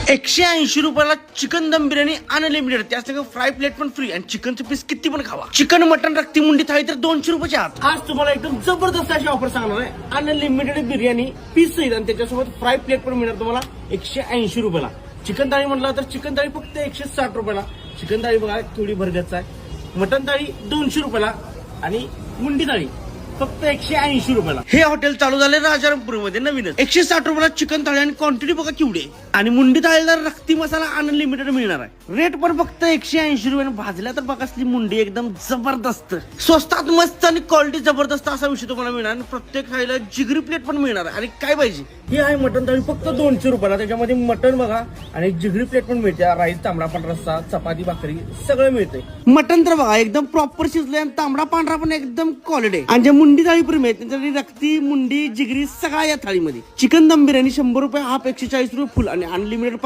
180 रुपयाला चिकन दम biryani unlimited, त्यासंग fry plate पण फ्री आणि चिकनचे पीस किती पण खावा. चिकन मटन रक्ती मुंडी थाळी तर 200 रुपयाच्या आत. आज तुम्हाला एकदम जबरदस्त अशी ऑफर सांगणार आहे. अनलिमिटेड बिर्याणी पीस सहित आणि त्याच्यासोबत फ्राय प्लेट पण मिळणार तुम्हाला 180 रुपयाला. चिकन थाळी म्हटलं तर चिकन थाळी फक्त 160 रुपयाला. चिकन थाळी बघा थोडी भरगच्च आहे. मटन थाळी 200 रुपयाला आणि मुंडी थाळी फक्त 180 रुपयाला. हे हॉटेल चालू झाले राजारामपुरीमध्ये नवीनच. 160 रुपयाला चिकन थाळी आणि क्वांटिटी बघा केवढी. आणि मुंडी थाळीला रक्ती मसाला अनलिमिटेड मिळणार आहे. रेट पण फक्त 180 रुपये. भाजल्या तर बघा असली मुंडी एकदम जबरदस्त. स्वस्तात मस्त आणि क्वालिटी जबरदस्त असा विषय तुम्हाला मिळणार. आणि प्रत्येक थाळीला जिगरी प्लेट पण मिळणार आहे. आणि काय पाहिजे ही आहे मटन थाळी फक्त 200 रुपयाला. त्याच्यामध्ये मटन बघा आणि जिगरी प्लेट पण मिळते. राईस, तांबडा पांढरा रस्सा, चपाती, भाकरी सगळं मिळते. मटन तर बघा एकदम प्रॉपर शिजले आणि तांबडा पांढरा पण एकदम क्वालिटी. आणि मुंडी थाळी पण मिळते. त्याच्यासाठी रक्ती, मुंडी, जिगरी सगळ्या या थाळीमध्ये. चिकन दम बिर्याणी 100 रुपये हाफ, 140 रुपये फुल आणि अनलिमिटेड